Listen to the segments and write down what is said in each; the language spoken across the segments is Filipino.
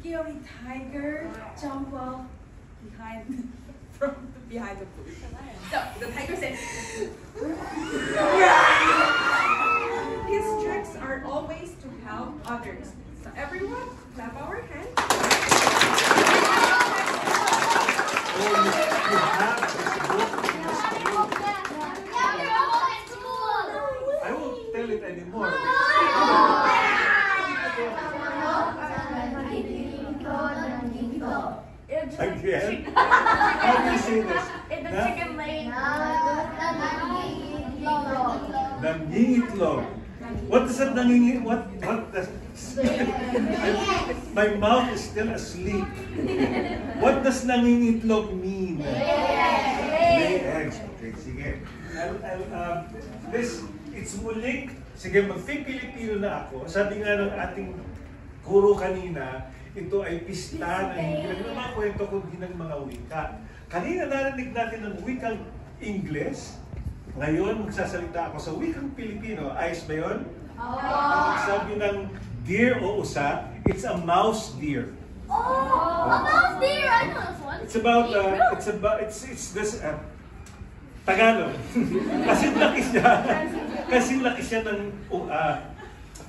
You know, the tiger jump up behind behind the bush. So the tiger said, his tricks are always to help others. So everyone, clap our hands. I won't tell it anymore. Again? How do you say this? In the chicken lane. Nangingitlog. What does that nangingit? What does... My mouth is still asleep. What does nangingitlog mean? Lay eggs. Okay, sige. It's muling. Sige, mag-Filipino na ako. Sabi nga ng ating guro kanina, ito ay pista na hindi lang mga kwento kundi ng mga wika. Kanina narinig natin ng wikang Ingles. Ngayon, magsasalita ako sa wikang Pilipino. Ayos ba yun? Sabi ng deer o usa, it's a mouse deer. Oh, a mouse deer! I know this one. It's this, Tagalog. Kasing laki siya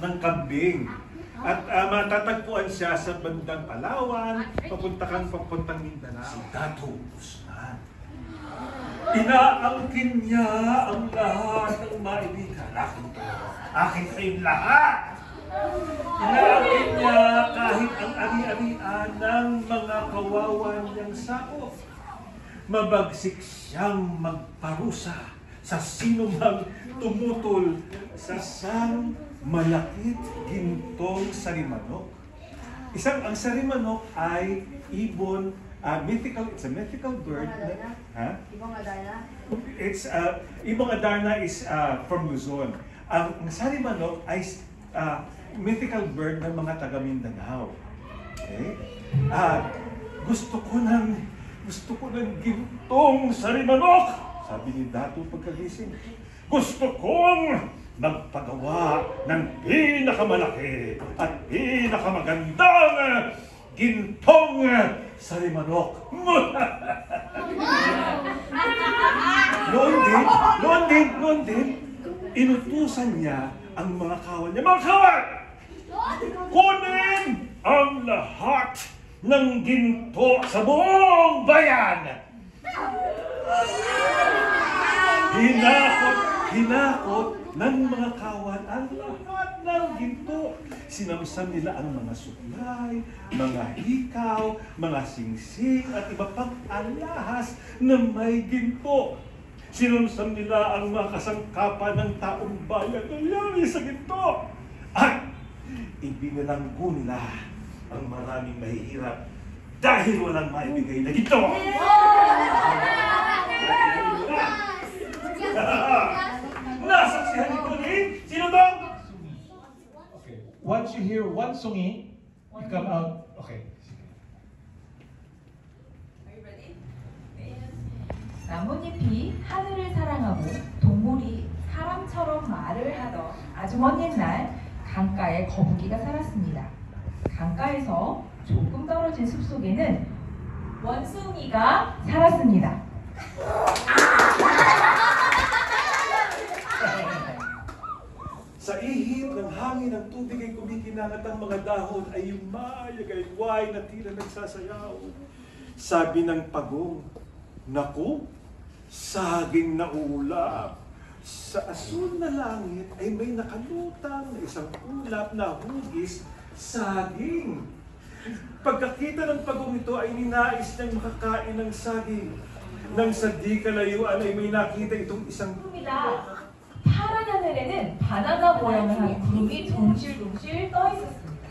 ng kambing. At matatagpuan siya sa bandang Palawan, papuntang Mindanao. Si Dato Guzman. Inaangkin niya ang lahat ng maibigan. Akin kayong lahat! Inaangkin niya kahit ang ari-arian ng mga kawawan niyang sakop. Mabagsik siyang magparusa sa sinumang tumutol sa malakit gintong sarimanok. Ang sarimanok ay ibon, it's a mythical bird. Ibong Adarna? Ibong Adarna is from Luzon. Ang sarimanok ay mythical bird ng mga taga Mindanao. Okay? Gusto ko ng gintong sarimanok, sabi ni Dato pagkagising. Gusto kong magpagawa ng pinakamalaki at pinakamagandang gintong sarimanok. Noon din, inutusan niya ang mga kawan niya. Mga kawan! Kunin ang lahat ng ginto sa buong bayan! Hinakot ng mga kawan ang lahat ng ginto. Sinamsam nila ang mga suklay, mga hikaw, mga singsing at iba pang alahas na may ginto. Sinamsam nila ang mga kasangkapan ng taong bayan na yari sa ginto. At ibinalanggo nila ang maraming mahihirap dahil walang maibigay na ginto. Nasaksihan ito ni sino dong? Okay. Once you hear one sungi, you come out. Okay. Are you ready? 나뭇잎이 하늘을 사랑하고 동물이 사람처럼 말을 하던 아주 먼 옛날 강가에 거북이가 살았습니다. 강가에서 조금 떨어진 숲속에는 원숭이가 살았습니다. Sa ihip ng hangin ng tubig ay kumikinang at ang mga dahon ay yumayagay-way na tila nagsasayaw. Sabi ng pagong, naku, saging na ulap. Sa asul na langit ay may nakalutang na isang ulap na hugis, saging. Pagkakita ng pagong ito ay ninais niyang makakain ng saging. Nang sa di kalayuan ay may nakita itong isang 구름이다. 파란 하늘에는 바나나 모양을 한 구름이 둥실둥실 떠 있었습니다.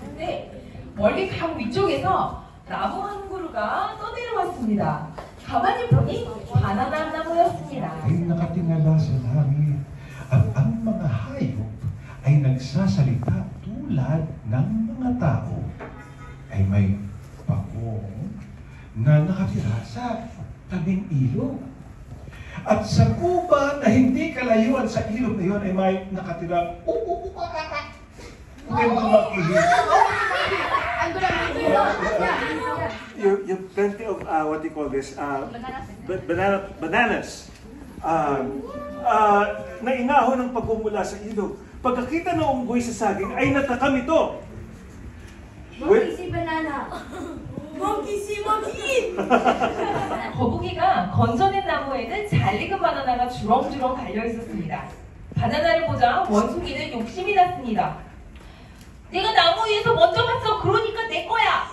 근데 멀리 강 위쪽에서 나무 한 그루가 떠내려왔습니다. 가만히 보니 바나나 나무였습니다. Ay nakatingala sa langit at ang mga hayop ay nagsasalita tulad ng mga tao. Ay may pagong na nakatira sa tabing ilog. At sa gubat na hindi kalayuan sa ilog na yun ay may nakatira magandang makinig. You have plenty of what do you call this? Bananas. Na inahon ng pagmumula sa ilog. Pagkakita ng unggoy sa saging ay natakam ito. Monkey si banana. Monkey see monkey. 거북이가 건져낸 나무에는 잘 익은 바나나가 주렁주렁 달려 있었습니다. 바나나를 보자 원숭이는 욕심이 났습니다. 내가 나무 위에서 먼저 봤어. 그러니까 내 거야.